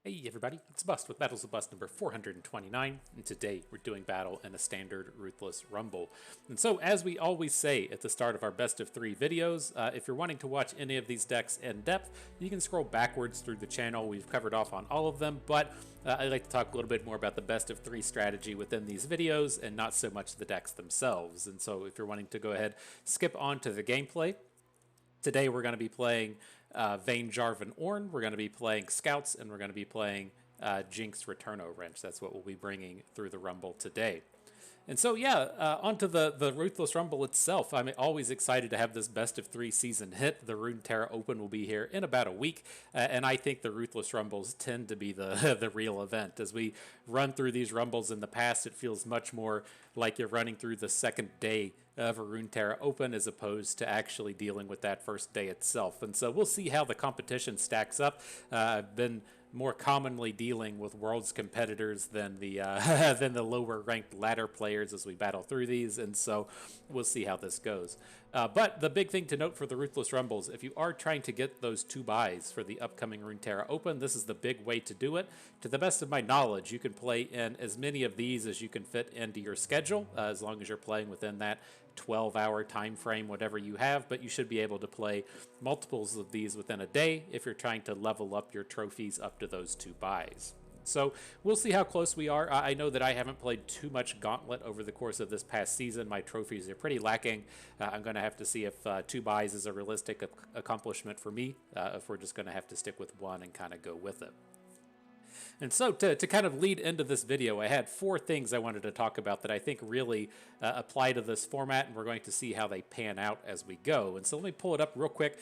Hey everybody, it's Bust with Battles of Bust number 429, and today we're doing battle in a standard Ruthless Rumble. And so, as we always say at the start of our best of 3 videos, if you're wanting to watch any of these decks in depth, you can scroll backwards through the channel. We've covered off on all of them, but I'd like to talk a little bit more about the best of 3 strategy within these videos and not so much the decks themselves. And so, if you're wanting to go ahead, skip on to the gameplay. Today we're going to be playing Vayne, Jarvan, Ornn. We're going to be playing Scouts, and we're going to be playing Jinx, Returno Wrench. That's what we'll be bringing through the Rumble today. And so, yeah, onto the Ruthless Rumble itself. I'm always excited to have this best of 3 season hit. The Runeterra Open will be here in about a week, and I think the Ruthless Rumbles tend to be the the real event. As we run through these Rumbles in the past, it feels much more like you're running through the second day of a Runeterra Open as opposed to actually dealing with that first day itself. And so we'll see how the competition stacks up. I've been more commonly dealing with Worlds competitors than the than the lower ranked ladder players as we battle through these, and so we'll see how this goes. But the big thing to note for the Ruthless Rumbles, if you are trying to get those 2 buys for the upcoming Runeterra Open, this is the big way to do it. To the best of my knowledge, you can play in as many of these as you can fit into your schedule, as long as you're playing within that 12-hour time frame, whatever you have, but you should be able to play multiples of these within a day if you're trying to level up your trophies up to those 2 buys. So we'll see how close we are. I know that I haven't played too much Gauntlet over the course of this past season. My trophies are pretty lacking. I'm going to have to see if 2 buys is a realistic accomplishment for me, if we're just going to have to stick with 1 and kind of go with it. And so to kind of lead into this video, I had 4 things I wanted to talk about that I think really apply to this format, and we're going to see how they pan out as we go. And so let me pull it up real quick.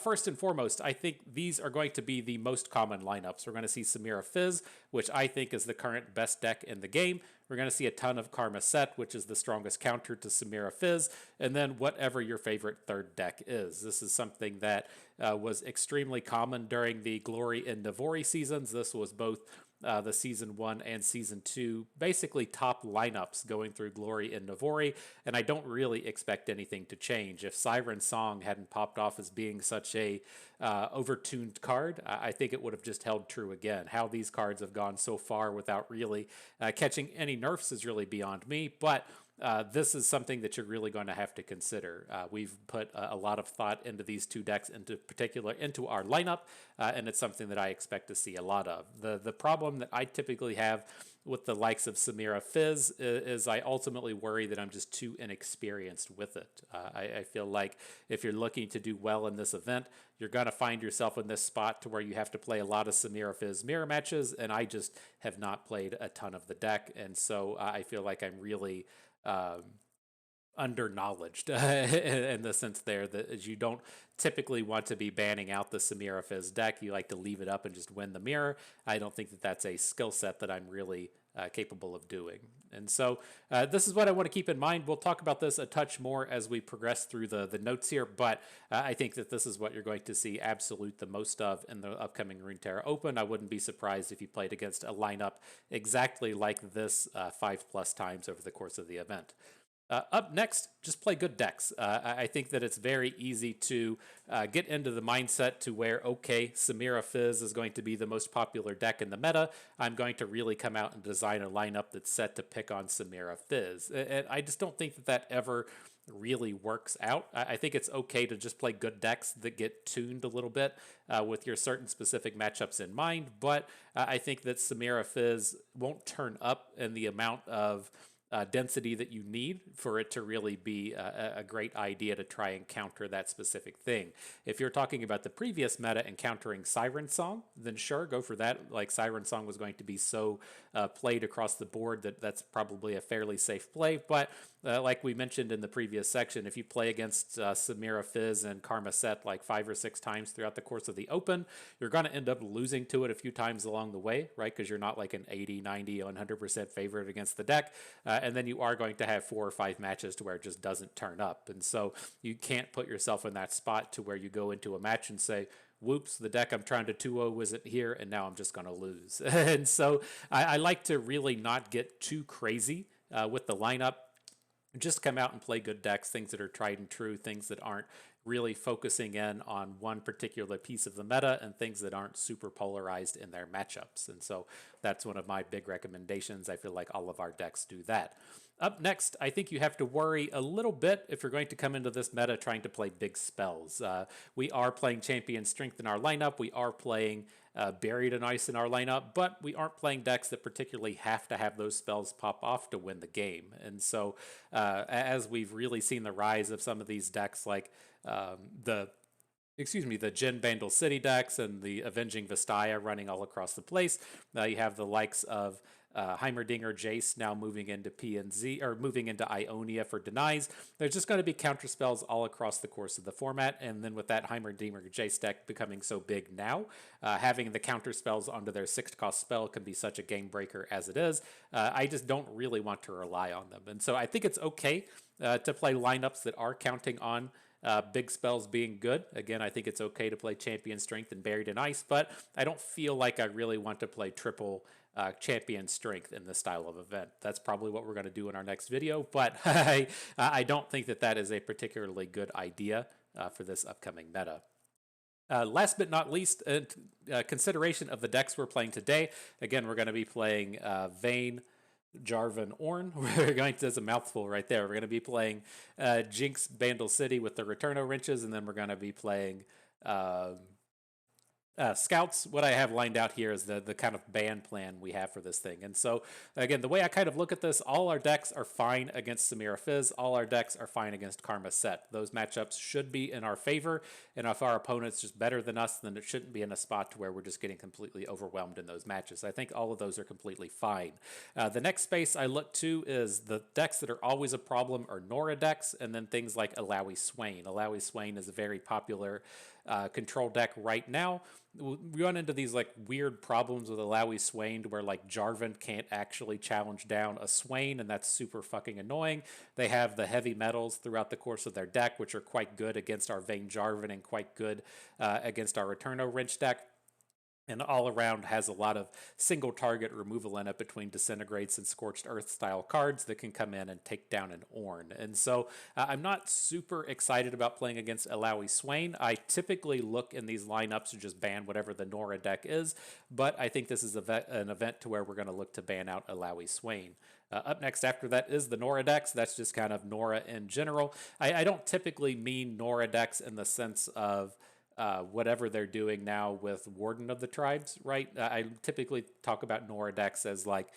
First and foremost, I think these are going to be the most common lineups. We're going to see Samira Fizz, which I think is the current best deck in the game. We're going to see a ton of Karma Set, which is the strongest counter to Samira Fizz, and then whatever your favorite third deck is. This is something that was extremely common during the Glory and Navori seasons. This was both the Season 1 and Season 2, basically top lineups going through Glory and Navori, and I don't really expect anything to change. If Siren Song hadn't popped off as being such a overtuned card, I think it would have just held true again. How these cards have gone so far without really catching any nerfs is really beyond me, but this is something that you're really going to have to consider. We've put a lot of thought into these 2 decks, into particular into our lineup, and it's something that I expect to see a lot of. The problem that I typically have with the likes of Samira Fizz is I ultimately worry that I'm just too inexperienced with it. I feel like if you're looking to do well in this event, you're going to find yourself in this spot to where you have to play a lot of Samira Fizz mirror matches, and I just have not played a ton of the deck, and so I feel like I'm really under-knowledged in the sense there that you don't typically want to be banning out the Samira Fizz deck. You like to leave it up and just win the mirror. I don't think that that's a skill set that I'm really capable of doing. And so this is what I want to keep in mind. We'll talk about this a touch more as we progress through the notes here, but I think that this is what you're going to see absolute the most of in the upcoming Runeterra Open. I wouldn't be surprised if you played against a lineup exactly like this 5+ times over the course of the event. Up next, just play good decks. I think that it's very easy to get into the mindset to where, okay, Samira Fizz is going to be the most popular deck in the meta. I'm going to really come out and design a lineup that's set to pick on Samira Fizz. And I just don't think that that ever really works out. I think it's okay to just play good decks that get tuned a little bit with your certain specific matchups in mind, but I think that Samira Fizz won't turn up in the amount of density that you need for it to really be a great idea to try and counter that specific thing. If you're talking about the previous meta and countering Siren Song, then sure, go for that. Like Siren Song was going to be so played across the board that that's probably a fairly safe play. But like we mentioned in the previous section, if you play against Samira Fizz and Karma Set like 5 or 6 times throughout the course of the Open, you're going to end up losing to it a few times along the way, right? Because you're not like an 80, 90, 100% favorite against the deck. And then you are going to have 4 or 5 matches to where it just doesn't turn up. And so you can't put yourself in that spot to where you go into a match and say, whoops, the deck I'm trying to 2-0 isn't here, and now I'm just going to lose. And so I like to really not get too crazy with the lineup. Just come out and play good decks, things that are tried and true, things that aren't really focusing in on one particular piece of the meta and things that aren't super polarized in their matchups. And so that's one of my big recommendations. I feel like all of our decks do that. Up next, I think you have to worry a little bit if you're going to come into this meta trying to play big spells. We are playing Champion Strength in our lineup. We are playing Buried in Ice in our lineup, but we aren't playing decks that particularly have to have those spells pop off to win the game. And so as we've really seen the rise of some of these decks like the Jin Bandle City decks and the Avenging Vastaya running all across the place. You have the likes of Heimerdinger Jayce now moving into PNZ or moving into Ionia for denies. There's just going to be counter spells all across the course of the format, and then with that Heimerdinger Jayce deck becoming so big now, having the counter spells onto their 6th cost spell can be such a game breaker as it is. I just don't really want to rely on them, and so I think it's okay to play lineups that are counting on big spells being good. Again, I think it's okay to play Champion Strength and Buried in Ice, but I don't feel like I really want to play triple Champion Strength in this style of event. That's probably what we're going to do in our next video, but I don't think that that is a particularly good idea for this upcoming meta. Last but not least, consideration of the decks we're playing today. Again, we're going to be playing Vayne, Jarvan, Ornn. We're going to, that's a mouthful right there. We're going to be playing Jinx, Bandle City with the Returno Wrenches, and then we're going to be playing Scouts. What I have lined out here is the kind of ban plan we have for this thing. And so, again, the way I kind of look at this, all our decks are fine against Samira Fizz. All our decks are fine against Karma Set. Those matchups should be in our favor. And if our opponent's just better than us, then it shouldn't be in a spot to where we're just getting completely overwhelmed in those matches. I think all of those are completely fine. The next space I look to is the decks that are always a problem are Nora decks, and then things like Alawi Swain. Alawi Swain is a very popular control deck right now. We run into these like weird problems with Alawi Swain where like Jarvan can't actually challenge down a Swain, and that's super fucking annoying. They have the heavy metals throughout the course of their deck, which are quite good against our Vayne Jarvan and quite good against our Returno Wrench deck. And all around has a lot of single target removal in it between Disintegrates and Scorched Earth style cards that can come in and take down an Ornn. And so I'm not super excited about playing against Alawi Swain. I typically look in these lineups to just ban whatever the Nora deck is, but I think this is an event to where we're going to look to ban out Alawi Swain. Up next after that is the Nora decks. That's just kind of Nora in general. I don't typically mean Nora decks in the sense of whatever they're doing now with Warden of the Tribes, right? I typically talk about Nora decks as like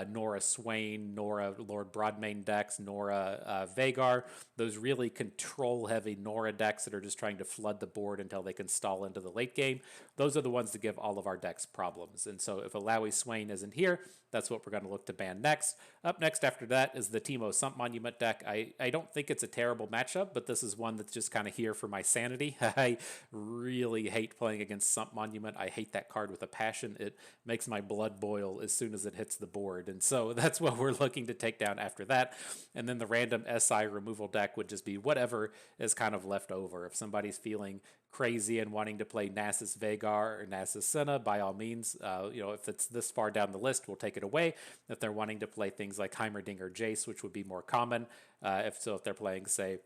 Nora Swain, Nora Lord Broadmane decks, Nora Vhagar, those really control-heavy Nora decks that are just trying to flood the board until they can stall into the late game. Those are the ones that give all of our decks problems. And so if Alawi Swain isn't here, that's what we're going to look to ban next. Up next after that is the Teemo Sump Monument deck. I don't think it's a terrible matchup, but this is one that's just kind of here for my sanity. I really hate playing against Sump Monument. I hate that card with a passion. It makes my blood boil as soon as it hits the board. And so that's what we're looking to take down after that. And then the random SI removal deck would just be whatever is kind of left over. If somebody's feeling crazy and wanting to play Nasus Vhagar or Nasus Senna, by all means, if it's this far down the list, we'll take it away. If they're wanting to play things like Heimerdinger Jayce, which would be more common, if they're playing, say,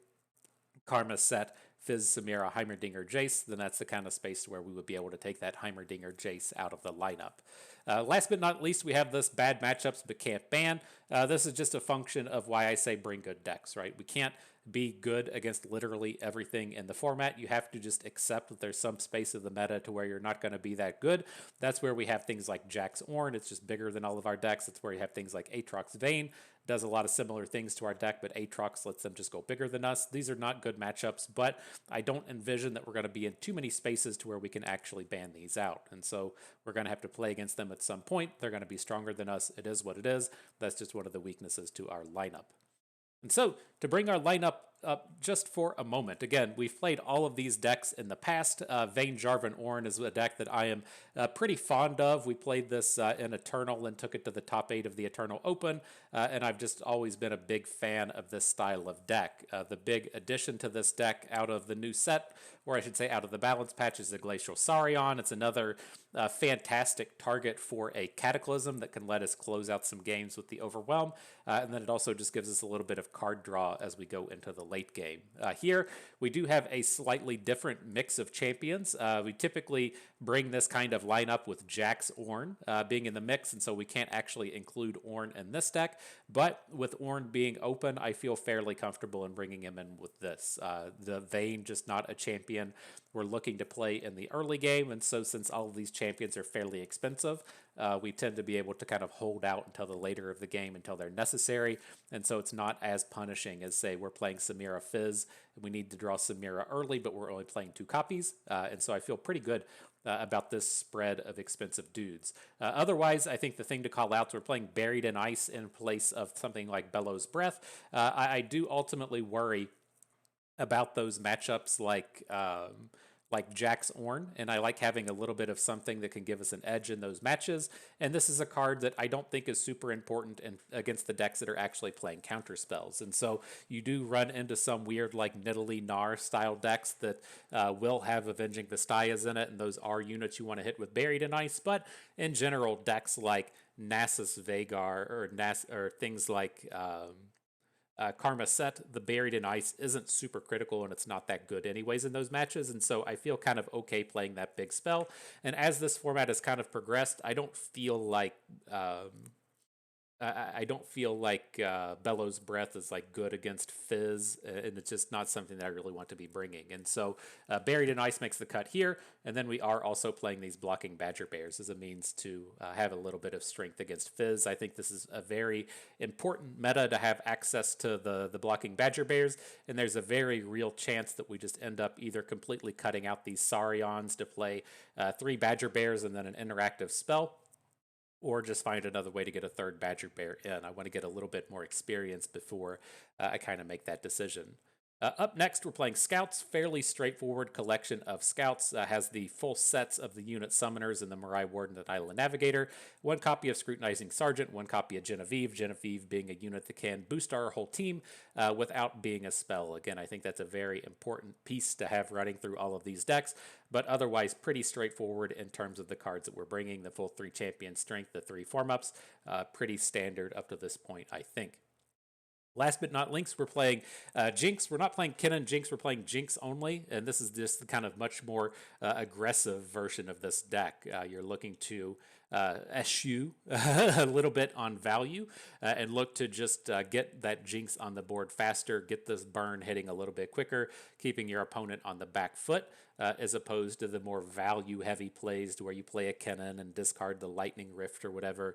Karma Set, Fizz, Samira, Heimerdinger, Jayce, then that's the kind of space where we would be able to take that Heimerdinger Jayce out of the lineup. Last but not least, we have this bad matchups but can't ban. This is just a function of why I say bring good decks, right? We can't be good against literally everything in the format. You have to just accept that there's some space of the meta to where you're not going to be that good. That's where we have things like Jax Ornn. It's just bigger than all of our decks. That's where you have things like Aatrox Vayne. Does a lot of similar things to our deck, but Aatrox lets them just go bigger than us. These are not good matchups, but I don't envision that we're going to be in too many spaces to where we can actually ban these out. And so we're going to have to play against them at some point. They're going to be stronger than us. It is what it is. That's just one of the weaknesses to our lineup. And so to bring our lineup up just for a moment, again, we've played all of these decks in the past. Vayne Jarvan Ornn is a deck that I am pretty fond of. We played this in Eternal and took it to the top 8 of the Eternal Open, and I've just always been a big fan of this style of deck. The big addition to this deck out of the new set, or I should say out of the balance patch, is the Glacial Saurion. It's another fantastic target for a Cataclysm that can let us close out some games with the Overwhelm, and then it also just gives us a little bit of card draw as we go into the late game. Here, we do have a slightly different mix of champions. We typically bring this kind of lineup with Jax Ornn being in the mix, and so we can't actually include Ornn in this deck. But with Ornn being open, I feel fairly comfortable in bringing him in with this. The Vayne, just not a champion we're looking to play in the early game, and so since all of these champions are fairly expensive, we tend to be able to kind of hold out until the later of the game until they're necessary, and so it's not as punishing as, say, we're playing Samira Fizz, and we need to draw Samira early, but we're only playing 2 copies, and so I feel pretty good about this spread of expensive dudes. Otherwise, I think the thing to call out is we're playing Buried in Ice in place of something like Bellows Breath. I do ultimately worry about those matchups like Jax Ornn, and I like having a little bit of something that can give us an edge in those matches. And this is a card that I don't think is super important against the decks that are actually playing counter spells. And so you do run into some weird like Nidalee Gnar style decks that will have Avenging Vestias in it, and those are units you want to hit with Buried in Ice. But in general, decks like Nasus Vhagar or things like Karma Set, the Buried in Ice isn't super critical, and it's not that good anyways in those matches, and so I feel kind of okay playing that big spell. And as this format has kind of progressed, I don't feel like Bellows Breath is like good against Fizz, and it's just not something that I really want to be bringing. And so Buried in Ice makes the cut here, and then we are also playing these blocking Badger Bears as a means to have a little bit of strength against Fizz. I think this is a very important meta to have access to the blocking Badger Bears, and there's a very real chance that we just end up either completely cutting out these Saurions to play 3 Badger Bears and then an interactive spell, or just find another way to get a third Badger Bear in. I want to get a little bit more experience before I kind of make that decision. Up next, we're playing Scouts. Fairly straightforward collection of Scouts. Has the full sets of the unit Summoners and the Mirai Warden and Island Navigator. 1 copy of Scrutinizing Sergeant, 1 copy of Genevieve. Genevieve being a unit that can boost our whole team without being a spell. Again, I think that's a very important piece to have running through all of these decks, but otherwise pretty straightforward in terms of the cards that we're bringing. The full 3 champion strength, the 3 form-ups. Pretty standard up to this point, I think. Last but not least, we're playing Jinx. We're not playing Ken and Jinx, we're playing Jinx only, and this is just the kind of much more aggressive version of this deck. You're looking to eschew a little bit on value and look to just get that Jinx on the board faster, get this burn hitting a little bit quicker, keeping your opponent on the back foot, as opposed to the more value-heavy plays to where you play a Kennen and discard the Lightning Rift or whatever,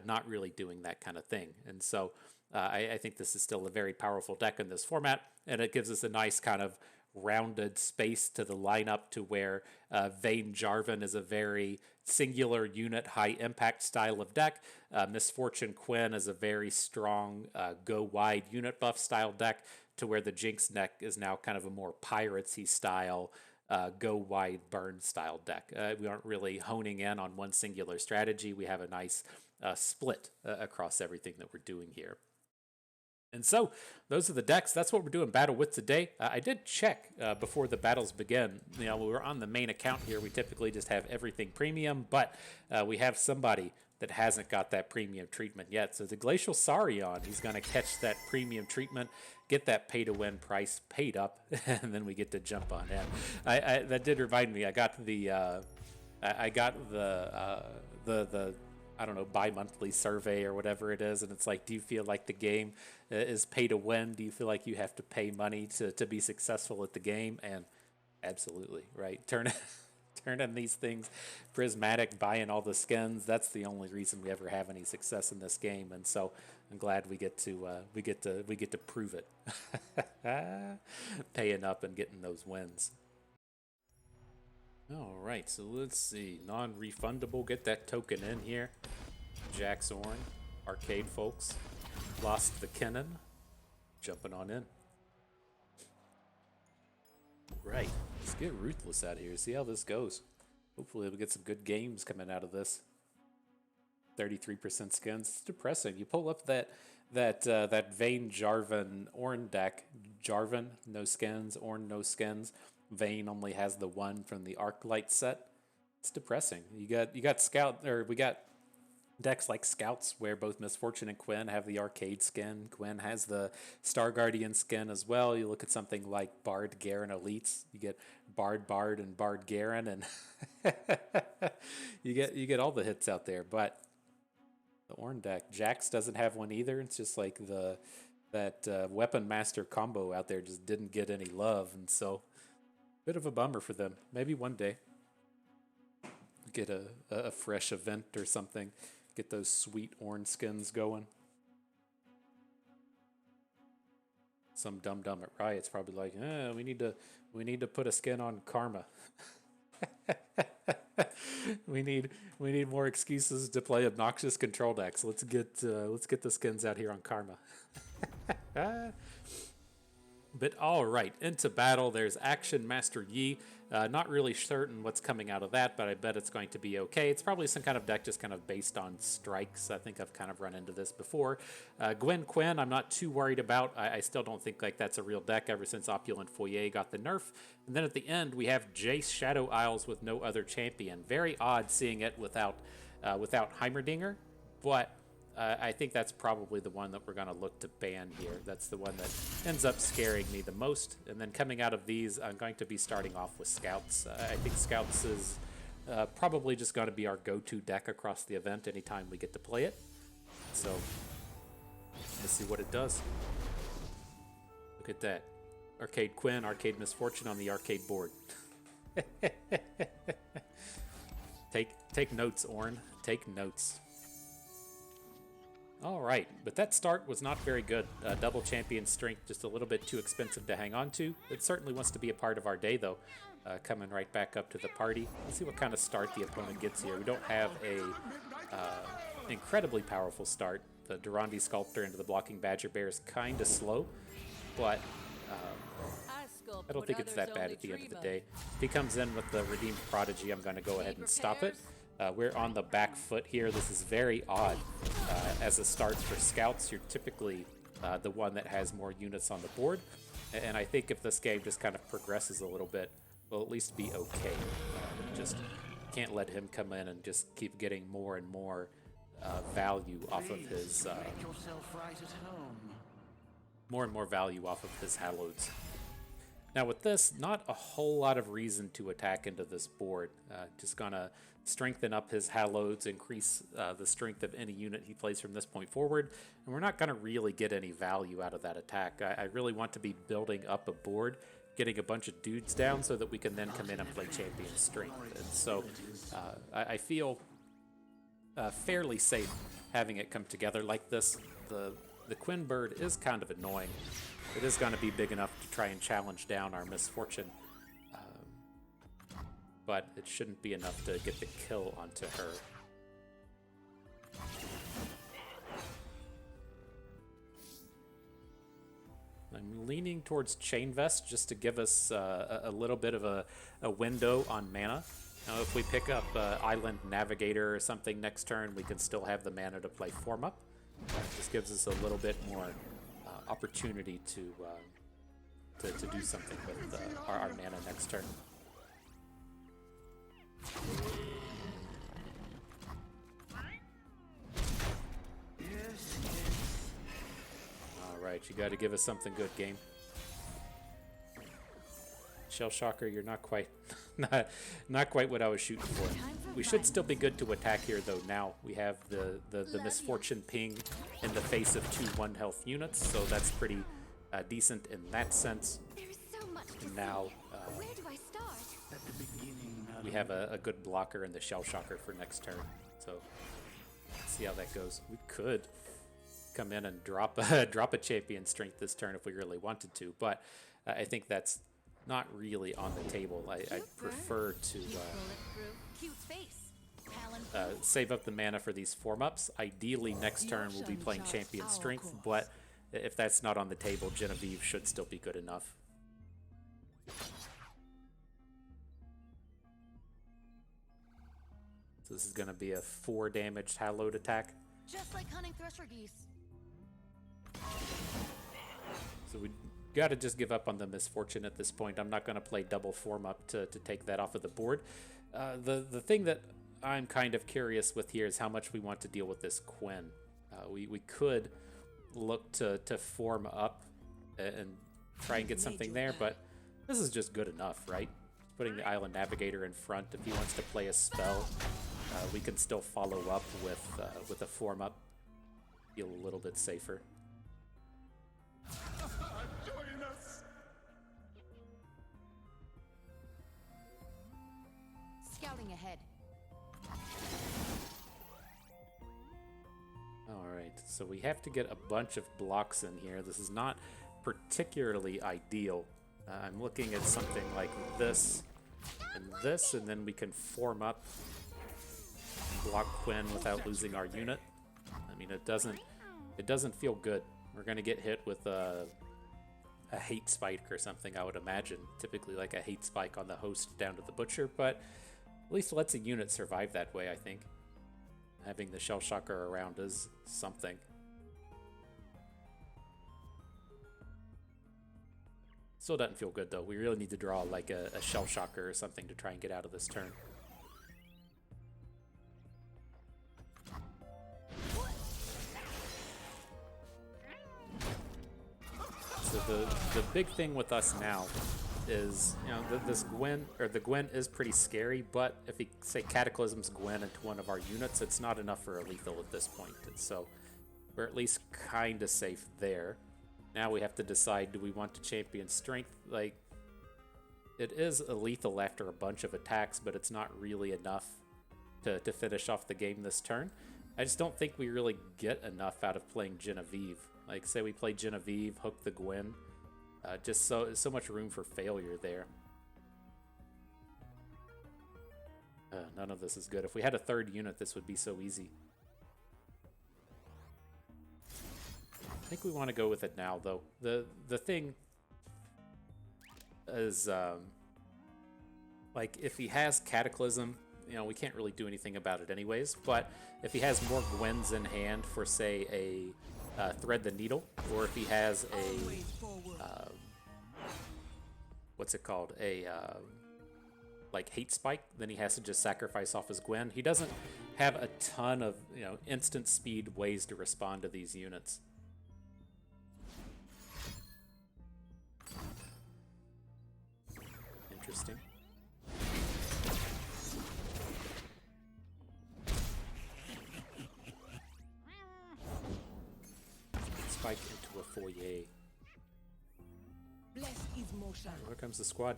not really doing that kind of thing. And so I think this is still a very powerful deck in this format, and it gives us a nice kind of rounded space to the lineup to where Vayne Jarvan is a very singular unit, high impact style of deck. Misfortune Quinn is a very strong go wide unit buff style deck, to where the Jinx deck is now kind of a more piracy style go wide burn style deck. We aren't really honing in on one singular strategy. We have a nice split across everything that we're doing here. And so those are the decks. That's what we're doing battle with today. I did check before the battles begin. You know, we're on the main account here. We typically just have everything premium, but we have somebody that hasn't got that premium treatment yet. So the Glacial Saurion, he's going to catch that premium treatment, get that pay-to-win price paid up, and then we get to jump on in. That did remind me. I got the I don't know, bi-monthly survey or whatever it is, and it's like, do you feel like the game is pay to win? Do you feel like you have to pay money to be successful at the game? And absolutely, right? Turning these things prismatic, buying all the skins, that's the only reason we ever have any success in this game. And so I'm glad we get to prove it. Paying up and getting those wins. All right, so let's see. Non-refundable, get that token in here. Jax Ornn, arcade folks. Lost the Kennen. Jumping on in. Right, let's get Ruthless out of here. See how this goes. Hopefully we'll get some good games coming out of this. 33% skins. It's depressing. You pull up that Vayne Jarvan Ornn deck. Jarvan, no skins. Ornn, no skins. Vayne only has the 1 from the Arclight set. It's depressing. We got Decks like Scouts, where both Misfortune and Quinn have the arcade skin. Gwen has the Star Guardian skin as well. You look at something like Bard Garen Elites, you get Bard and Bard Garen, and you get all the hits out there. But the Ornn deck, Jax doesn't have one either. It's just like that Weapon Master combo out there just didn't get any love, and so bit of a bummer for them. Maybe one day get a fresh event or something. Get those sweet Ornn skins going. Some dum at Riot's probably like, we need to put a skin on Karma. we need more excuses to play obnoxious control decks. Let's get the skins out here on Karma. But all right, into battle. There's Akshan, Master Yi. Not really certain what's coming out of that, but I bet it's going to be okay. It's probably some kind of deck just kind of based on strikes. I think I've kind of run into this before. Gwen, Quinn, I'm not too worried about. I still don't think like that's a real deck ever since Opulent Foyer got the nerf. And then at the end, we have Jayce, Shadow Isles with no other champion. Very odd seeing it without Heimerdinger, but I think that's probably the one that we're going to look to ban here. That's the one that ends up scaring me the most. And then coming out of these, I'm going to be starting off with Scouts. I think Scouts is probably just going to be our go-to deck across the event anytime we get to play it. So let's see what it does. Look at that. Arcade Quinn, Arcade Misfortune on the arcade board. Take notes, Ornn. Take notes. All right, but that start was not very good. Double champion strength, just a little bit too expensive to hang on to. It certainly wants to be a part of our day, though. Coming right back up to the party. Let's see what kind of start the opponent gets here. We don't have a incredibly powerful start. The Durandi Sculptor into the blocking Badger Bear is kind of slow, but I don't think it's that bad at the end of the day. If he comes in with the Redeemed Prodigy, I'm going to go ahead and stop it. We're on the back foot here. This is very odd. As a start for Scouts, you're typically the one that has more units on the board. And I think if this game just kind of progresses a little bit, we'll at least be okay. Just can't let him come in and just keep getting more and more value off of his... more and more value off of his Halloweds. Now with this, not a whole lot of reason to attack into this board. Just gonna strengthen up his Halloweds, increase the strength of any unit he plays from this point forward, and we're not gonna really get any value out of that attack. I really want to be building up a board, getting a bunch of dudes down so that we can then come in and play champion strength. And so I feel fairly safe having it come together like this. The Quinn bird is kind of annoying. It is going to be big enough to try and challenge down our Misfortune, but it shouldn't be enough to get the kill onto her. I'm leaning towards Chain Vest just to give us a little bit of a window on mana. Now, if we pick up Island Navigator or something next turn, we can still have the mana to play Form Up. Just gives us a little bit more opportunity to do something with our mana next turn. All right, you got to give us something good, game. Shell Shocker, you're not quite not quite what I was shooting for. We should still be good to attack here, though. Now we have the Misfortune ping in the face of 2 1-health units, so that's pretty decent in that sense. And now we have a good blocker in the Shell Shocker for next turn. So let's see how that goes. We could come in and drop a champion strength this turn if we really wanted to, but I think that's not really on the table. I prefer to save up the mana for these form-ups. Ideally, next turn we'll be playing Champion Strength, but if that's not on the table, Genevieve should still be good enough. So this is going to be a 4 damaged Hallowed attack. Just like hunting thresher geese. So we got to just give up on the Misfortune at this point. I'm not going to play double form up to take that off of the board. The thing that I'm kind of curious with here is how much we want to deal with this Quinn. We could look to form up and try and get something there, but this is just good enough, right? Putting the Island Navigator in front. If he wants to play a spell, we can still follow up with a form up. Feel a little bit safer. Join us. Scouting ahead. Alright, so we have to get a bunch of blocks in here. This is not particularly ideal. I'm looking at something like this, and then we can form up and block Quinn without losing our unit. I mean, it doesn't feel good. We're gonna get hit with a hate spike or something, I would imagine. Typically like a hate spike on the host down to the butcher, but at least lets a unit survive that way, I think. Having the Shell Shocker around is something. Still doesn't feel good though. We really need to draw like a Shell Shocker or something to try and get out of this turn. So the big thing with us now is, you know, this Gwen, or the Gwen is pretty scary, but if we say Cataclysms Gwen into one of our units, it's not enough for a lethal at this point. And so we're at least kind of safe there. Now we have to decide, do we want to champion strength? Like, it is a lethal after a bunch of attacks, but it's not really enough to finish off the game this turn. I just don't think we really get enough out of playing Genevieve. Like, say we play Genevieve, hook the Gwen. Just so much room for failure there. None of this is good. If we had a third unit, this would be so easy. I think we want to go with it now, though. The thing is, like, if he has Cataclysm, you know, we can't really do anything about it anyways. But if he has more Gwens in hand for, say, a Thread the Needle, or if he has a what's it called, like Hate Spike, then he has to just sacrifice off his Gwen. He doesn't have a ton of, you know, instant speed ways to respond to these units. Interesting. Spike into a foyer. Here comes the squad.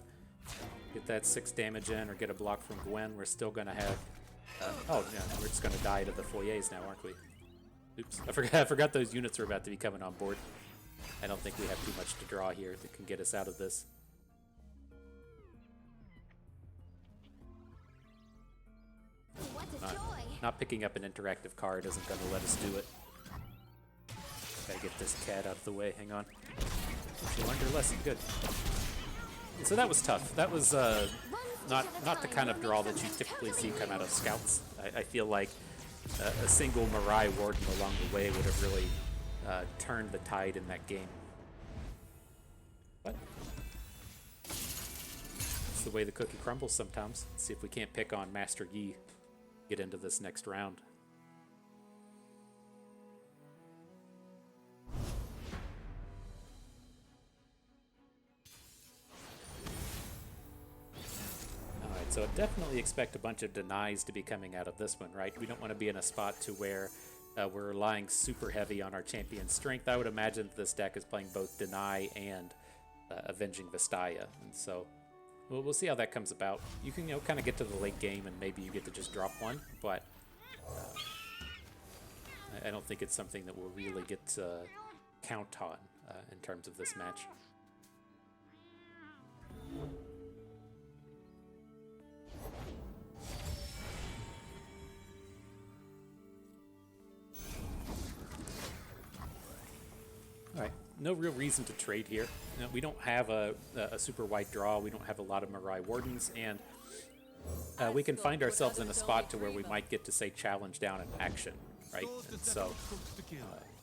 Get that 6 damage in or get a block from Gwen. We're still going to have... oh, yeah, we're just going to die to the foyers now, aren't we? Oops. I forgot those units are about to be coming on board. I don't think we have too much to draw here that can get us out of this. Not picking up an interactive card isn't going to let us do it. Gotta get this cat out of the way. Hang on. She learned her lesson. Good. So that was tough. That was not the kind of draw that you typically see come out of scouts. I feel like a single Mirai Warden along the way would have really turned the tide in that game. But it's the way the cookie crumbles sometimes. Let's see if we can't pick on Master Yi. Get into this next round. So definitely expect a bunch of denies to be coming out of this one, right? We don't want to be in a spot to where we're relying super heavy on our champion strength. I would imagine that this deck is playing both Deny and Avenging Vestaya, and so we'll see how that comes about. You can, you know, kind of get to the late game and maybe you get to just drop one, but I don't think it's something that we'll really get to count on in terms of this match. Alright, no real reason to trade here. You know, we don't have a super wide draw, we don't have a lot of Mirai Wardens, and we can find ourselves in a spot to where we might get to, say, challenge down an action, right? And so,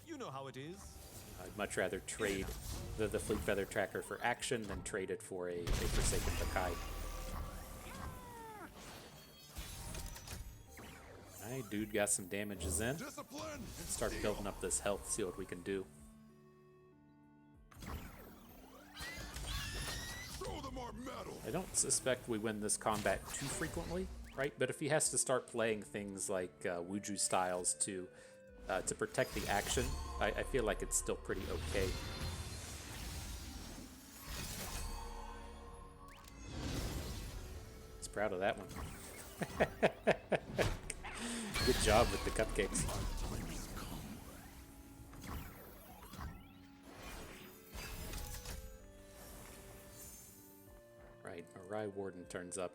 you know how it is. I'd much rather trade the Fleet Feather Tracker for action than trade it for a Forsaken Bakai. Alright, dude got some damages in. Start building up this health, see what we can do. I don't suspect we win this combat too frequently, right? But if he has to start playing things like Wuju styles to protect the action, I feel like it's still pretty okay. He's proud of that one. Good job with the cupcakes. Right, Mirai Warden turns up.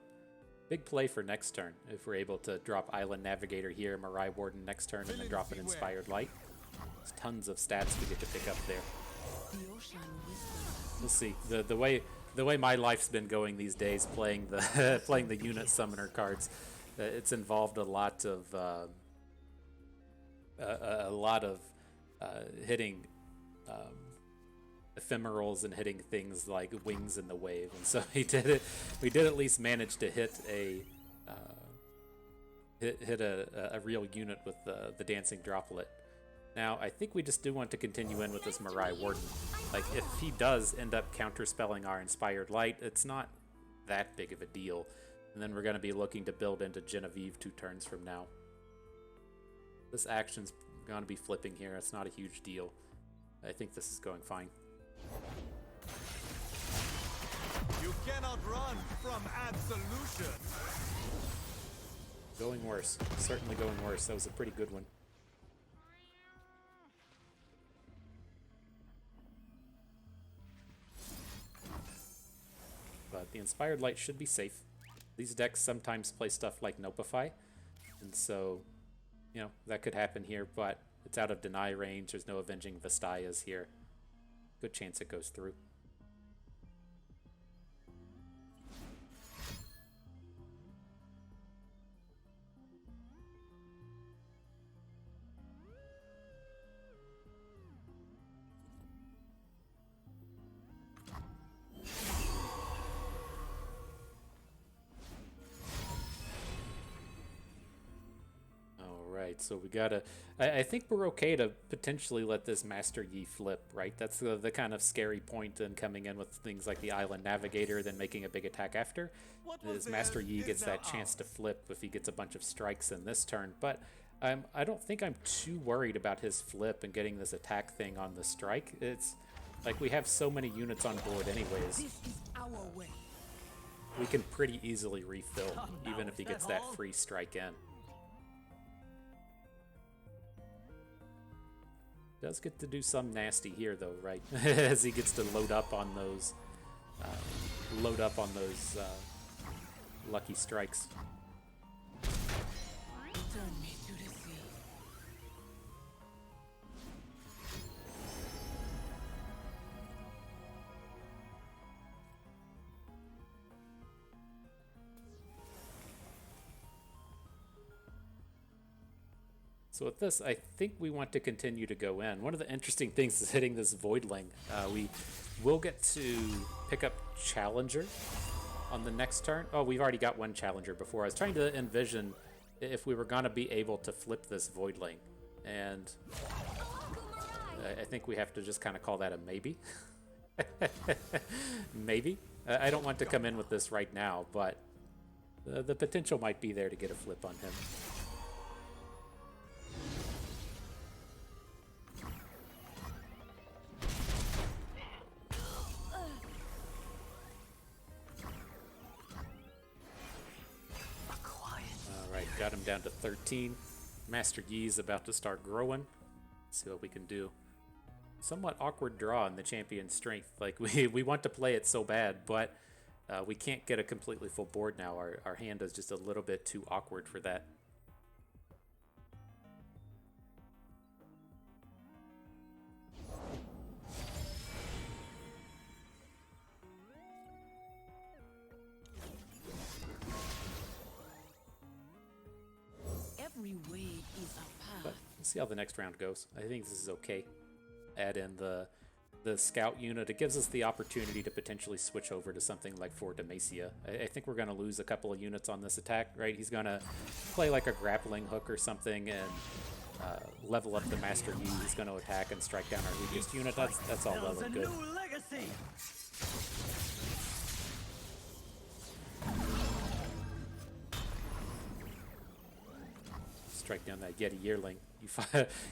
Big play for next turn. If we're able to drop Island Navigator here, Mirai Warden next turn, and then drop an Inspired Light. There's tons of stats we get to pick up there. We'll see. The way my life's been going these days, playing the playing the unit summoner cards, it's involved a lot of hitting ephemerals and hitting things like Wings in the Wave, and so we did at least manage to hit a real unit with the Dancing Droplet. Now I think we just do want to continue in with this Mirai Warden. Like, if he does end up counterspelling our Inspired Light, it's not that big of a deal, and then we're going to be looking to build into Genevieve 2 turns from now. This action's going to be flipping here. It's not a huge deal. I think this is going fine. You cannot run from absolution. Going worse. Certainly going worse. That was a pretty good one. But the Inspired Light should be safe. These decks sometimes play stuff like Nopify, and so, you know, that could happen here, but it's out of deny range. There's no Avenging Vestayas here. Good chance it goes through. So we gotta, I think we're okay to potentially let this Master Yi flip, right? That's the kind of scary point in coming in with things like the Island Navigator, then making a big attack after. Is Master Yi gets that chance to flip if he gets a bunch of strikes in this turn, but I don't think I'm too worried about his flip and getting this attack thing on the strike. It's like we have so many units on board anyways. This is our way. We can pretty easily refill, even if he gets that free strike in. Does get to do some nasty here though, right? As he gets to load up on those lucky strikes. Turn me to the sea. So with this, I think we want to continue to go in. One of the interesting things is hitting this Voidling. We will get to pick up Challenger on the next turn. Oh, we've already got one Challenger before. I was trying to envision if we were going to be able to flip this Voidling. And I think we have to just kind of call that a maybe. Maybe. I don't want to come in with this right now, but the potential might be there to get a flip on him. Got him down to 13. Master Yi's about to start growing. Let's see what we can do. Somewhat awkward draw in the Champion's Strength. Like, we want to play it so bad, but we can't get a completely full board now. Our hand is just a little bit too awkward for that. Every wave is a path. But we'll see how the next round goes. I think this is okay. Add in the the scout unit, it gives us the opportunity to potentially switch over to something like for Demacia. I think we're going to lose a couple of units on this attack, right? He's going to play like a grappling hook or something and level up the Master Yi. He's going to attack and strike down our weakest unit. That's all well and good. Strike down that Yeti Yearling.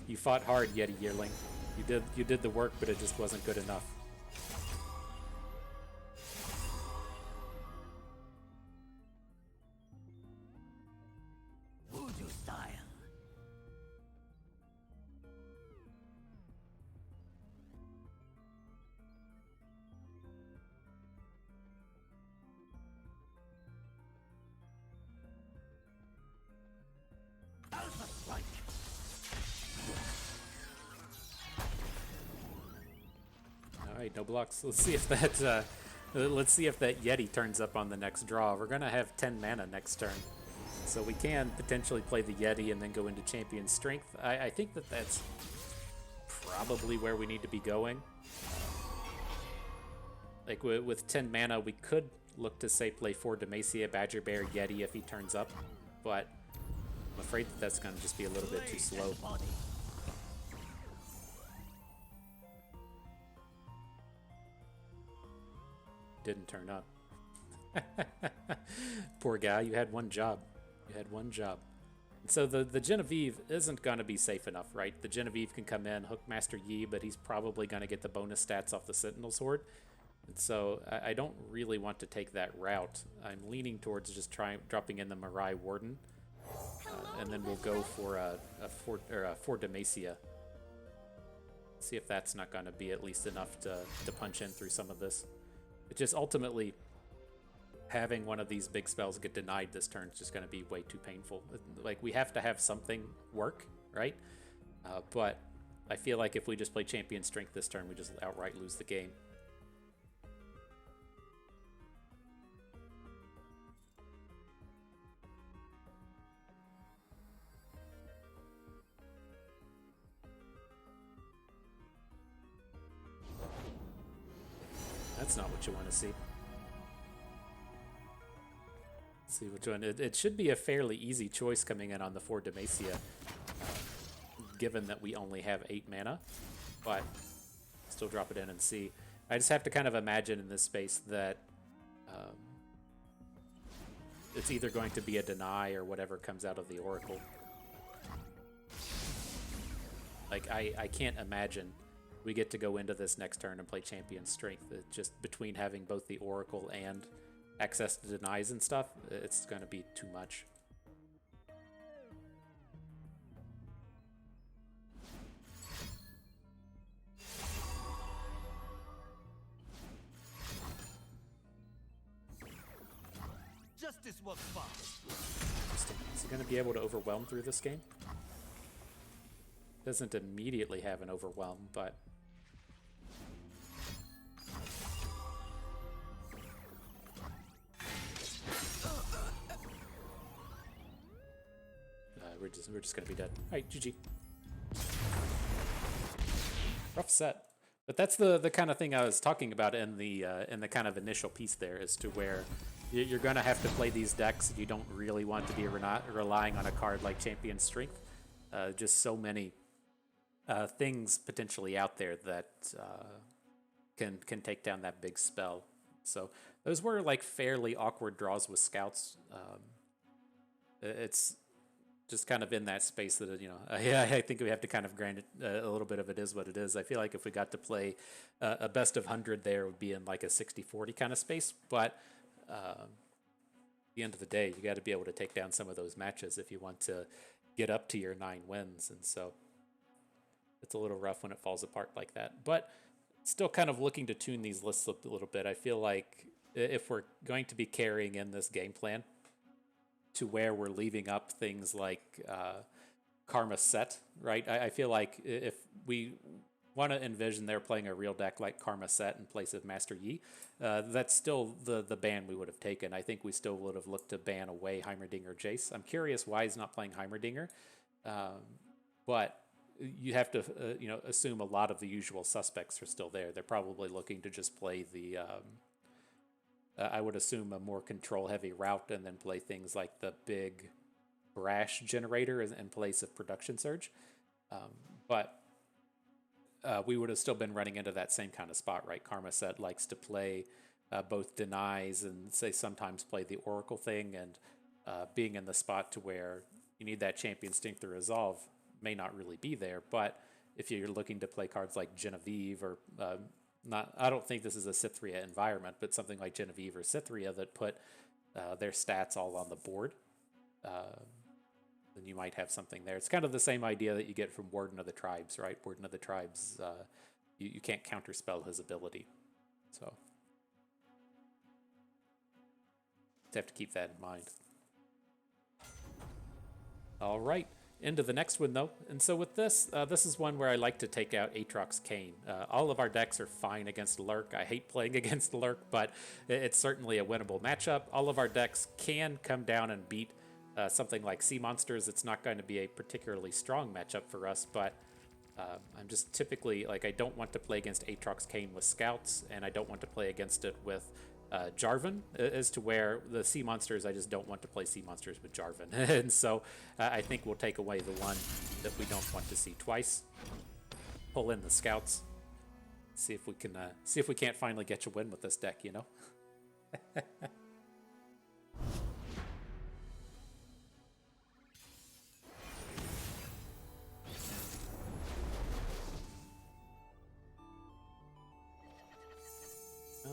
You fought hard, Yeti Yearling. You did the work, but it just wasn't good enough. Voodoo style. Alpha strike. All right, no blocks. Let's see if that Yeti turns up on the next draw. We're gonna have 10 mana next turn, so we can potentially play the Yeti and then go into Champion Strength. I think that's probably where we need to be going. Like with 10 mana, we could look to say play for Demacia, Badger Bear, Yeti if he turns up, but I'm afraid that's gonna just be a little bit too slow. Didn't turn up. Poor guy, you had one job. You had one job. And so the Genevieve isn't going to be safe enough, right? The Genevieve can come in, hook Master Yi, but he's probably going to get the bonus stats off the Sentinel Sword. And so I don't really want to take that route. I'm leaning towards just dropping in the Mirai Warden. And then we'll go for a for Demacia. See if that's not going to be at least enough to punch in through some of this. It's just ultimately having one of these big spells get denied this turn is just going to be way too painful. Like, we have to have something work, right? But I feel like if we just play Champion Strength this turn, we just outright lose the game. That's not what you want to see. Let's see which one. It should be a fairly easy choice coming in on the 4 Demacia, given that we only have 8 mana, but still drop it in and see. I just have to kind of imagine in this space that it's either going to be a deny or whatever comes out of the Oracle. Like, I can't imagine we get to go into this next turn and play Champion Strength. It's just between having both the Oracle and access to denies and stuff, it's going to be too much. Justice works fast. Interesting. Is he going to be able to overwhelm through this game? Doesn't immediately have an overwhelm, but we're just gonna be dead. All right, GG. Rough set, but that's the kind of thing I was talking about in the kind of initial piece there, as to where you're gonna have to play these decks. You don't really want to be relying on a card like Champion Strength. Just so many things potentially out there that can take down that big spell. So those were like fairly awkward draws with scouts. It's just kind of in that space that, you know, I think we have to kind of grant it a little bit of it is what it is. I feel like if we got to play a best of 100 there, it would be in like a 60-40 kind of space. But at the end of the day, you got to be able to take down some of those matches if you want to get up to your 9 wins. And so it's a little rough when it falls apart like that. But still kind of looking to tune these lists a little bit. I feel like if we're going to be carrying in this game plan to where we're leaving up things like Karma Set, right? I feel like if we want to envision they're playing a real deck like Karma Set in place of Master Yi, that's still the ban we would have taken. I think we still would have looked to ban away Heimerdinger Jayce. I'm curious why he's not playing Heimerdinger, but you have to assume a lot of the usual suspects are still there. They're probably looking to just play the I would assume a more control heavy route and then play things like the big brash generator in place of production surge. But we would have still been running into that same kind of spot, right? Karma Set likes to play both denies and say sometimes play the Oracle thing, and being in the spot to where you need that champion instinct to resolve may not really be there. But if you're looking to play cards like Genevieve or I don't think this is a Cythria environment, but something like Genevieve or Cythria that put their stats all on the board, then you might have something there. It's kind of the same idea that you get from Warden of the Tribes, right? Warden of the Tribes, you can't counterspell his ability. So you have to keep that in mind. All right, into the next one though. And so with this, this is one where I like to take out Aatrox Kayn. All of our decks are fine against Lurk. I hate playing against Lurk, but it's certainly a winnable matchup. All of our decks can come down and beat something like Sea Monsters. It's not going to be a particularly strong matchup for us, but I'm just typically, like, I don't want to play against Aatrox Kayn with Scouts, and I don't want to play against it with Jarvan, as to where the Sea Monsters, I just don't want to play Sea Monsters with Jarvan. And so I think we'll take away the one that we don't want to see twice, pull in the Scouts, see if we can't finally get you a win with this deck, you know?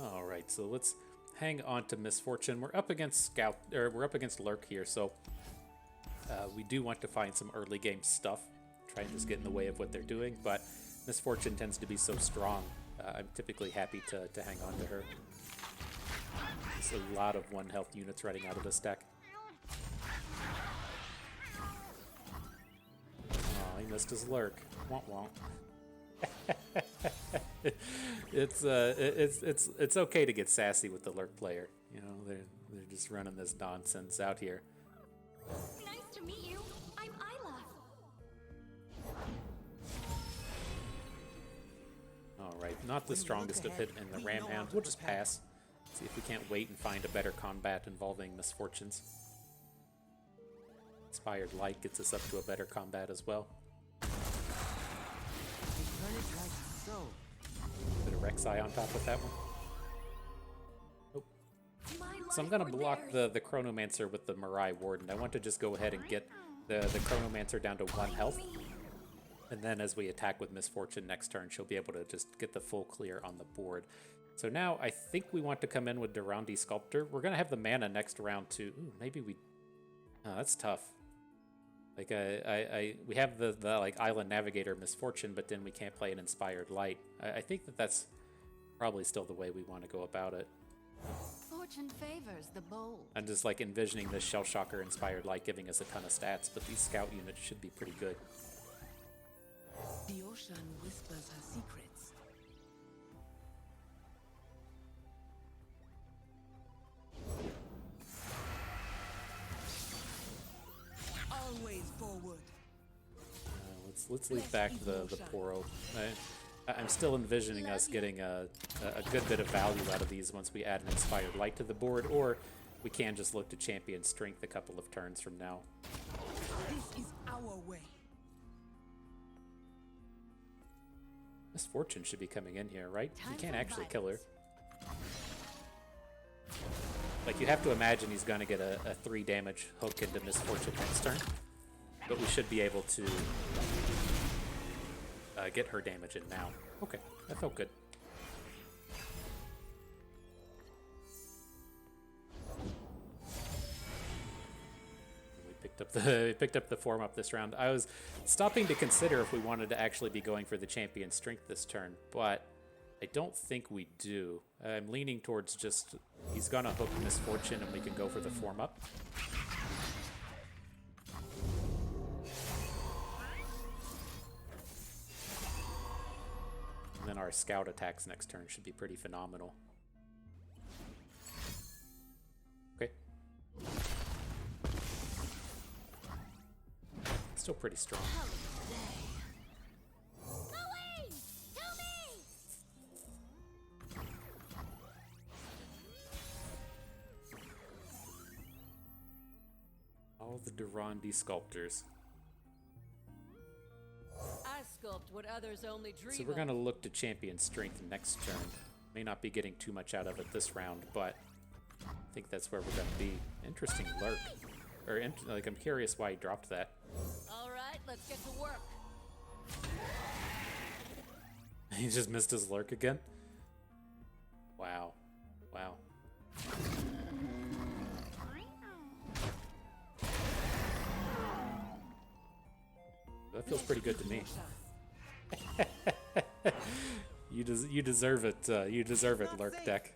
All right, so let's hang on to Misfortune. We're up against we're up against Lurk here, so we do want to find some early game stuff. Try and just get in the way of what they're doing, but Misfortune tends to be so strong. I'm typically happy to hang on to her. There's a lot of 1 health units running out of this deck. Oh, he missed his Lurk. Womp womp. It's okay to get sassy with the Lurk player. You know, they're just running this nonsense out here. Nice to meet you. I'm Isla. All right, not the strongest of hit in the ram hand. We'll just pass. See if we can't wait and find a better combat involving Misfortunes. Inspired Light gets us up to a better combat as well. Bit of Rek'Sai on top of that one. Nope. So I'm going to block the Chronomancer with the Mirai Warden. I want to just go ahead and get the Chronomancer down to 1 health. And then as we attack with Misfortune next turn, she'll be able to just get the full clear on the board. So now I think we want to come in with Durandi Sculptor. We're going to have the mana next round too. Ooh, maybe we... Oh, that's tough. Like, we have the like Island Navigator Misfortune, but then we can't play an Inspired Light. I think that's probably still the way we want to go about it. Fortune favors the bold. I'm just like envisioning this Shell Shocker Inspired Light giving us a ton of stats, but these Scout units should be pretty good. The ocean whispers her secrets. Always forward. Let's leave back the Poro. I'm still envisioning us getting a good bit of value out of these once we add an Inspired Light to the board, or we can just look to champion Strength a couple of turns from now. This is our way. Misfortune should be coming in here, right? You can't actually kill her. Like, you have to imagine he's going to get a 3 damage hook into Misfortune next turn. But we should be able to get her damage in now. Okay, that felt good. We picked up the form up this round. I was stopping to consider if we wanted to actually be going for the champion Strength this turn, but I don't think we do. I'm leaning towards just, he's gonna hook Misfortune and we can go for the form up. And then our Scout attacks next turn should be pretty phenomenal. Okay. Still pretty strong. All the Durandi sculptors. I sculpt what others only dream So we're going to look to champion strength next turn. May not be getting too much out of it this round, but I think that's where we're going to be. Interesting Lurk. Or, like, I'm curious why he dropped that. All right, let's get to work. He just missed his Lurk again? Wow. Wow. That feels pretty good to me. You deserve it. You deserve it, Lurk deck.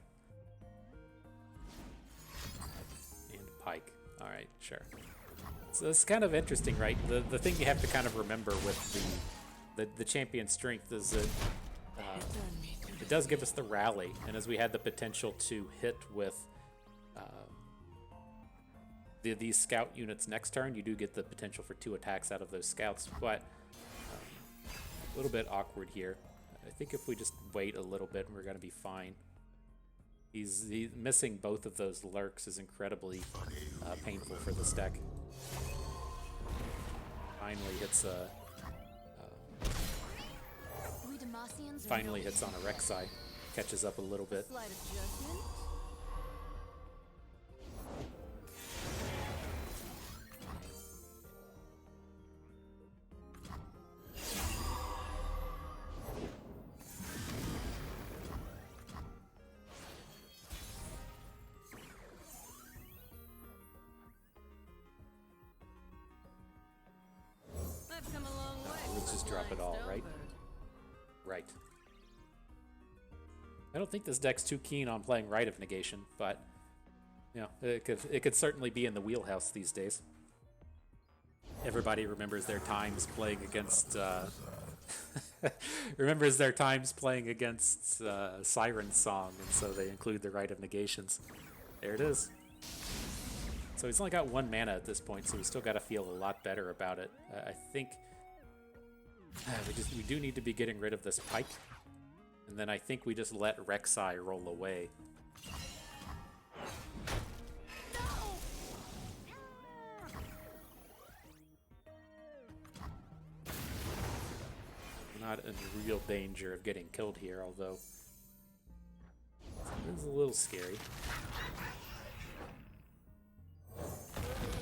And Pike. All right, sure. So it's kind of interesting, right? The thing you have to kind of remember with the champion strength is that it does give us the rally, and as we had the potential to hit with these scout units next turn, you do get the potential for 2 attacks out of those scouts, but a little bit awkward here. I think if we just wait a little bit, we're going to be fine. He's missing both of those lurks is incredibly painful for this deck. Finally hits hits on a Rek'Sai, catches up a little bit. Slight adjustment. I've come a long way. Let's just drop it all, right? Right. I don't think this deck's too keen on playing Rite of Negation, but you know, it could certainly be in the wheelhouse these days. Everybody remembers their times playing against Siren Song, and so they include the Rite of Negations. There it is. So he's only got 1 mana at this point, so we still got to feel a lot better about it. I think we do need to be getting rid of this Pike, and then I think we just let Rek'Sai roll away. Not in real danger of getting killed here, although it is a little scary. A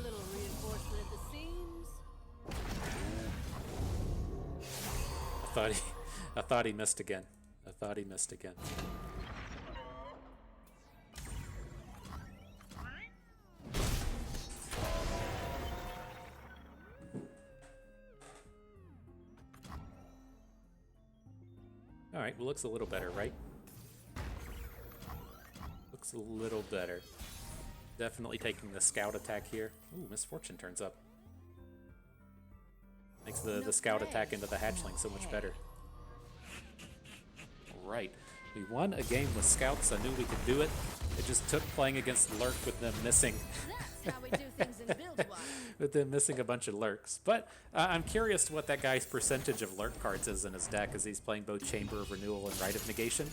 little reinforcement at the seams. I thought he missed again. All right, well, looks a little better, right? Looks a little better. Definitely taking the scout attack here. Ooh, Misfortune turns up. Makes the scout attack into the hatchling so much better. Alright, we won a game with scouts. I knew we could do it. It just took playing against Lurk with them missing. That's how we do things in Build One. With them missing a bunch of Lurks. But I'm curious what that guy's percentage of Lurk cards is in his deck, as he's playing both Chamber of Renewal and Rite of Negation.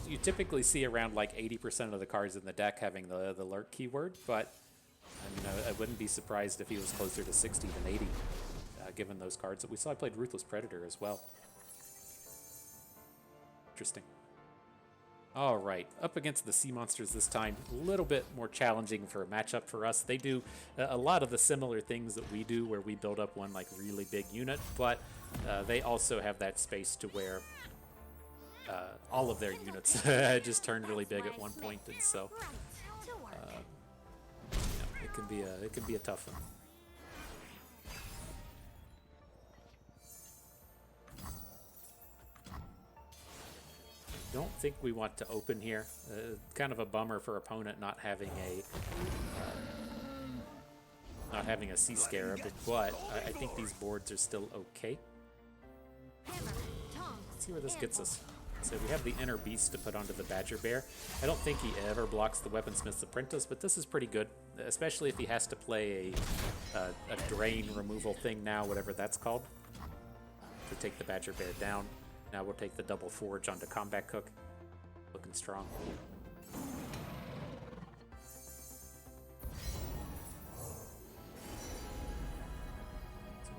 You typically see around like 80% of the cards in the deck having the Lurk keyword, but I mean, I wouldn't be surprised if he was closer to 60 than 80, given those cards that we saw. I played Ruthless Predator as well. Interesting. All right, up against the Sea Monsters this time. A little bit more challenging for a matchup for us. They do a lot of the similar things that we do, where we build up one like really big unit, but they also have that space to where all of their units just turned really big at one point, and so you know, it can be a tough one. Don't think we want to open here. Kind of a bummer for opponent not having a Sea Scarab, but I think these boards are still okay. Let's see where this gets us. So we have the Inner Beast to put onto the Badger Bear. I don't think he ever blocks the Weaponsmith's Apprentice, but this is pretty good, especially if he has to play a drain removal thing now, whatever that's called, to take the Badger Bear down. Now we'll take the Double Forge onto Combat Cook. Looking strong.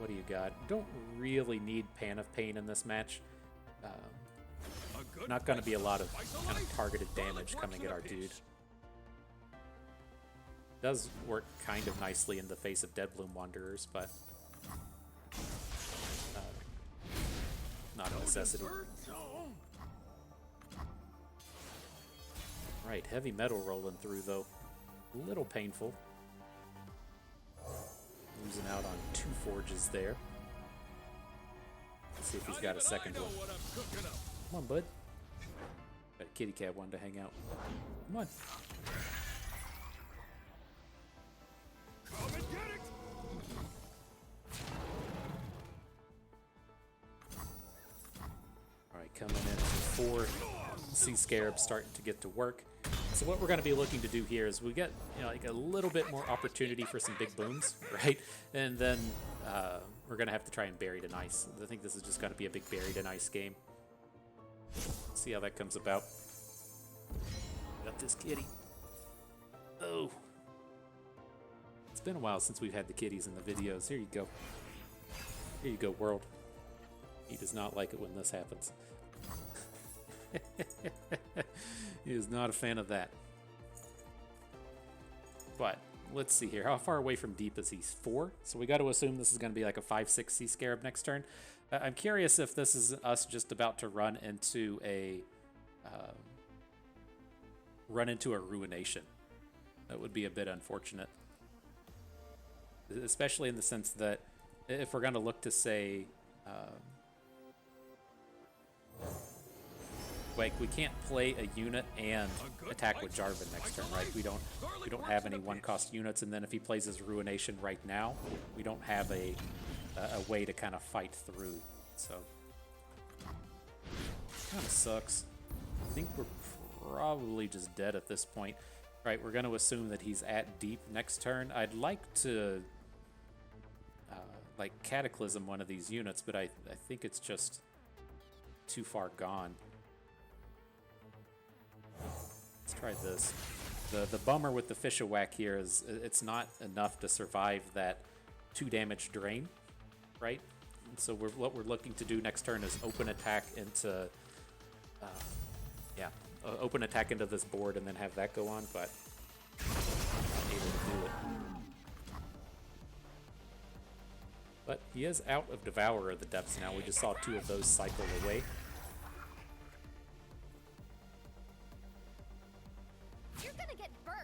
What do you got? Don't really need Pan of Pain in this match. Not going to be a lot of kind of targeted damage coming at our dude. Does work kind of nicely in the face of Deadbloom Wanderers, but not a necessity. Right, heavy metal rolling through though. A little painful. Losing out on 2 forges there. Let's see if he's got a second one. Come on, bud. Got a kitty cat one to hang out. Come on. Come and get it! Alright, coming in for 4 Sea Scarabs starting to get to work. So what we're going to be looking to do here is we get, you know, like a little bit more opportunity for some big booms, right? And then we're going to have to try and Buried in Ice. I think this is just going to be a big Buried in Ice game. See how that comes about. Got this kitty. Oh. It's been a while since we've had the kitties in the videos. Here you go. Here you go, world. He does not like it when this happens. He is not a fan of that. But let's see here. How far away from deep is he? 4? So we got to assume this is going to be like a 5-6 Sea Scarab next turn. I'm curious if this is us just about to run into a ruination. That would be a bit unfortunate, especially in the sense that if we're going to look to say. Like we can't play a unit and attack with Jarvan next turn, right? We don't have any 1-cost units, and then if he plays his Ruination right now, we don't have a way to kind of fight through. So kind of sucks. I think we're probably just dead at this point. Right, we're going to assume that he's at deep next turn. I'd like to like Cataclysm one of these units, but I think it's just too far gone. Let's try this. The bummer with the Fish-a-Whack here is it's not enough to survive that 2 damage drain, right? And so what we're looking to do next turn is open attack into, open attack into this board and then have that go on, but not able to do it. But he is out of Devourer of the Depths now. We just saw 2 of those cycle away. You're gonna get burned.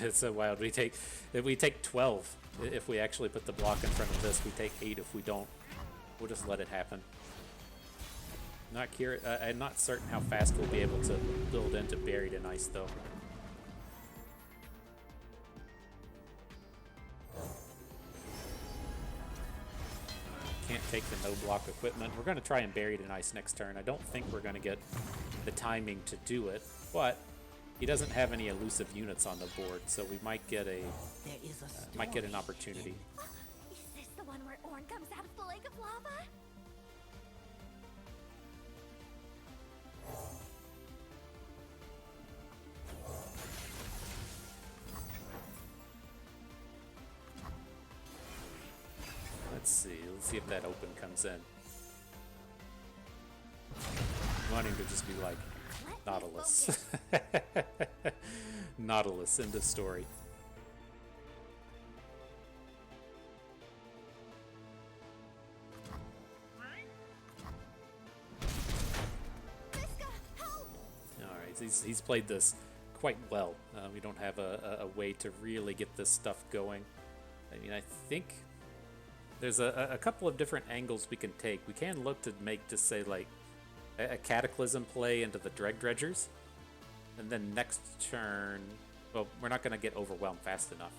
It's so wild. We take 12 if we actually put the block in front of this. We take 8 if we don't. We'll just let it happen. I'm not certain how fast we'll be able to build into Buried in Ice though. Can't take the no block equipment. We're going to try and Buried in Ice next turn. I don't think we're going to get the timing to do it, but he doesn't have any elusive units on the board, so we might get an opportunity. Is this the one where Ornn comes out of the lake of lava? Let's see if that open comes in. Wanting to just be like, Nautilus. Nautilus, end of story. Alright, he's played this quite well. We don't have a way to really get this stuff going. I mean, I think there's a couple of different angles we can take. We can look to make, just say, like, a Cataclysm play into the Dreg Dredgers. And then next turn, well, we're not going to get overwhelmed fast enough.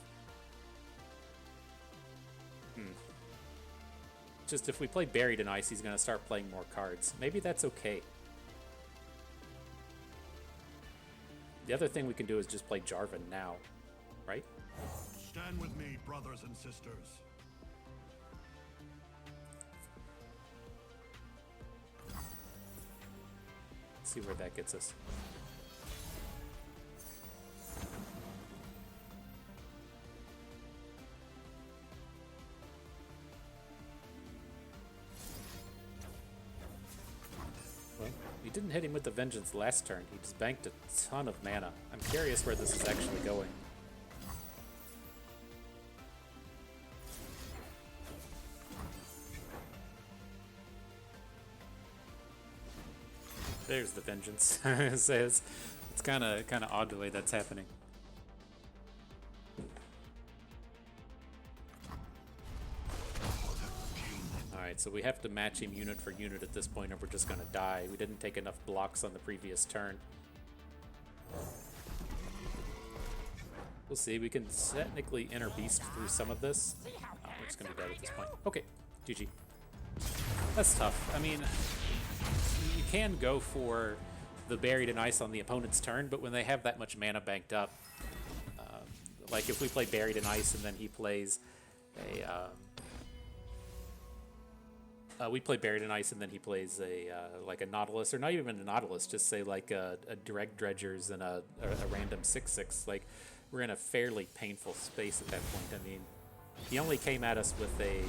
Just if we play Buried in Ice, he's going to start playing more cards. Maybe that's okay. The other thing we can do is just play Jarvan now, right? Stand with me, brothers and sisters. See where that gets us. didn't hit him with the Vengeance last turn. He just banked a ton of mana. I'm curious where this is actually going. There's the Vengeance. It's kind of odd the way that's happening. Alright, so we have to match him unit for unit at this point or we're just going to die. We didn't take enough blocks on the previous turn. We'll see. We can technically Inner Beast through some of this. Oh, we're just going to be dead at this point. Okay, GG. That's tough. I mean, you can go for the Buried in Ice on the opponent's turn, but when they have that much mana banked up, like if we play Buried in Ice and then he plays we play Buried in Ice and then he plays like a Nautilus, or not even a Nautilus, just say like a Direct Dredgers and a random 6/6. Like, we're in a fairly painful space at that point. I mean, he only came at us with a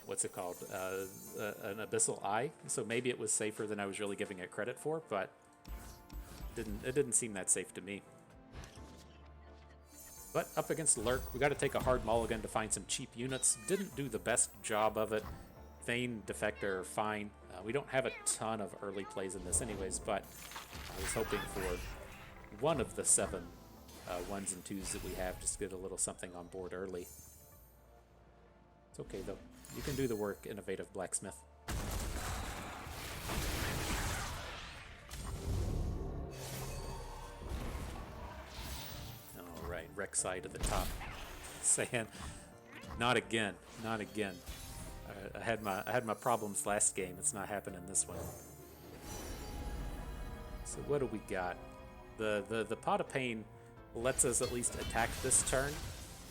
what's it called? An Abyssal Eye. So maybe it was safer than I was really giving it credit for, but it didn't seem that safe to me. But up against Lurk, we got to take a hard mulligan to find some cheap units. Didn't do the best job of it. Vayne, Defector are fine. We don't have a ton of early plays in this anyways, but I was hoping for one of the 7 1s and 2s that we have, just to get a little something on board early. It's okay though. You can do the work, Innovative Blacksmith. Alright, Rek'Sai to the top. Saying, not again, not again. I had my problems last game. It's not happening this one. So what do we got? The Pot of Pain lets us at least attack this turn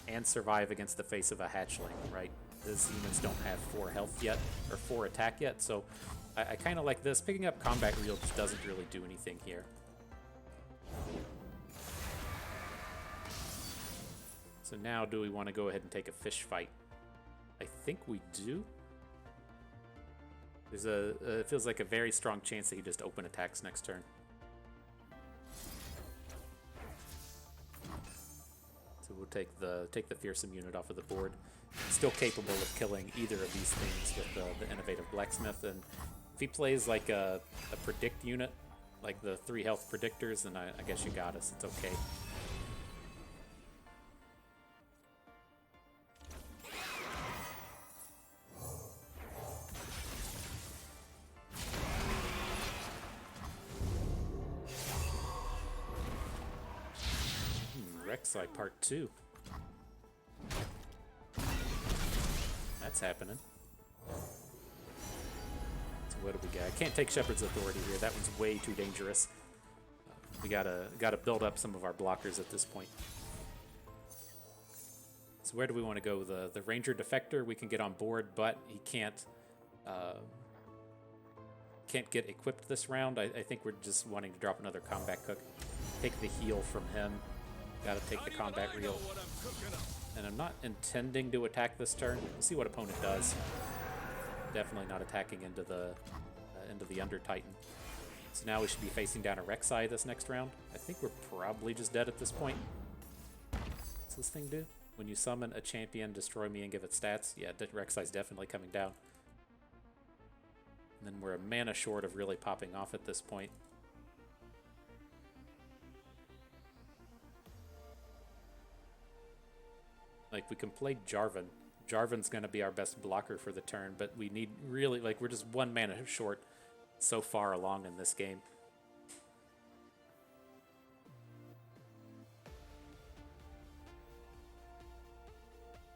and survive against the face of a hatchling, right? These units don't have 4 health yet, or 4 attack yet, so I kind of like this. Picking up Combat Reel just doesn't really do anything here. So now do we want to go ahead and take a fish fight? I think we do. There's it feels like a very strong chance that he just open attacks next turn. So we'll take the fearsome unit off of the board. Still capable of killing either of these things with the Innovative Blacksmith, and if he plays like a predict unit, like the 3 health predictors, then I guess you got us. It's okay. Rek'Sai Part 2. That's happening. So what do we got? I can't take Shepherd's Authority here. That one's way too dangerous. We gotta build up some of our blockers at this point. So where do we want to go? The Ranger Defector we can get on board, but he can't get equipped this round. I think we're just wanting to drop another Combat Cook. Take the heal from him. Gotta take the Combat Reel. And I'm not intending to attack this turn. We'll see what opponent does. Definitely not attacking into the Under Titan. So now we should be facing down a Rek'Sai this next round. I think we're probably just dead at this point. What's this thing do? When you summon a champion, destroy me and give it stats. Yeah, Rek'Sai's definitely coming down. And then we're a mana short of really popping off at this point. Like, we can play Jarvan. Jarvan's going to be our best blocker for the turn, but we need really, like, we're just 1 mana short so far along in this game.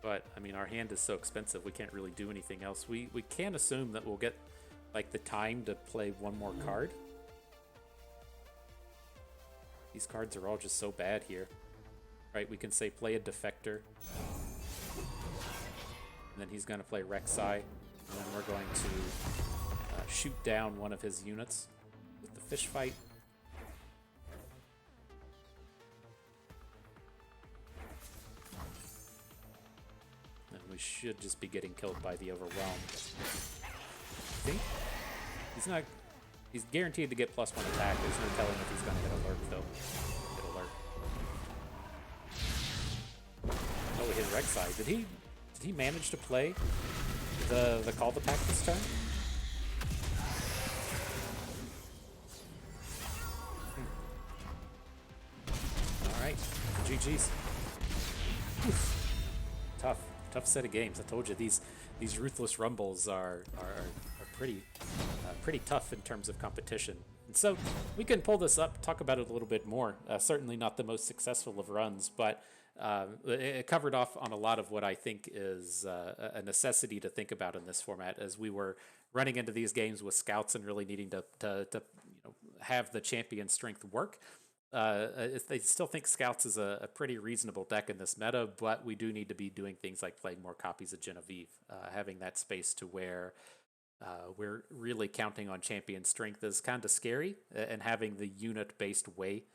But, I mean, our hand is so expensive, we can't really do anything else. We can assume that we'll get, like, the time to play 1 more card. These cards are all just so bad here. Right, we can say play a Defector. And then he's going to play Rek'Sai. And then we're going to shoot down one of his units with the fish fight. And we should just be getting killed by the Overwhelm. I think He's not. He's guaranteed to get +1 attack. There's no telling if he's going to hit a Lurk though. Hit a Lurk. Oh, he hit Rek'Sai. Did he manage to play the Call the Pack this turn? All right, GG's. Oof. Tough set of games. I told you these Ruthless Rumbles are pretty tough in terms of competition. And so we can pull this up, talk about it a little bit more. Certainly not the most successful of runs, but it covered off on a lot of what I think is a necessity to think about in this format, as we were running into these games with scouts and really needing to have the champion strength work. They still think Scouts is a pretty reasonable deck in this meta, but we do need to be doing things like playing more copies of Genevieve, having that space to where we're really counting on champion strength is kind of scary, and having the unit-based way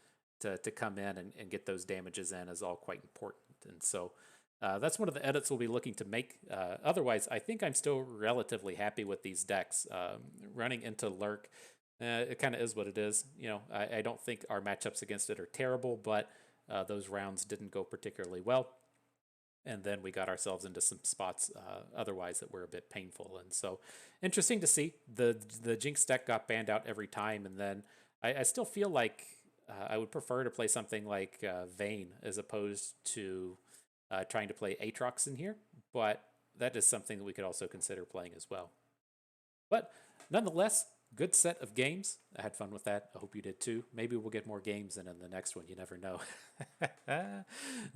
to come in and get those damages in is all quite important. And so that's one of the edits we'll be looking to make. Otherwise, I think I'm still relatively happy with these decks. Running into Lurk, it kind of is what it is. I don't think our matchups against it are terrible, but those rounds didn't go particularly well. And then we got ourselves into some spots otherwise that were a bit painful. And so interesting to see. The Jinx deck got banned out every time. And then I still feel like I would prefer to play something like Vayne as opposed to trying to play Aatrox in here. But that is something that we could also consider playing as well. But nonetheless, good set of games. I had fun with that. I hope you did too. Maybe we'll get more games in the next one. You never know.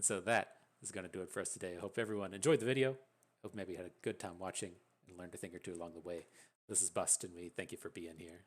So that is going to do it for us today. I hope everyone enjoyed the video. Hope maybe you had a good time watching and learned a thing or two along the way. This is Bust and me. Thank you for being here.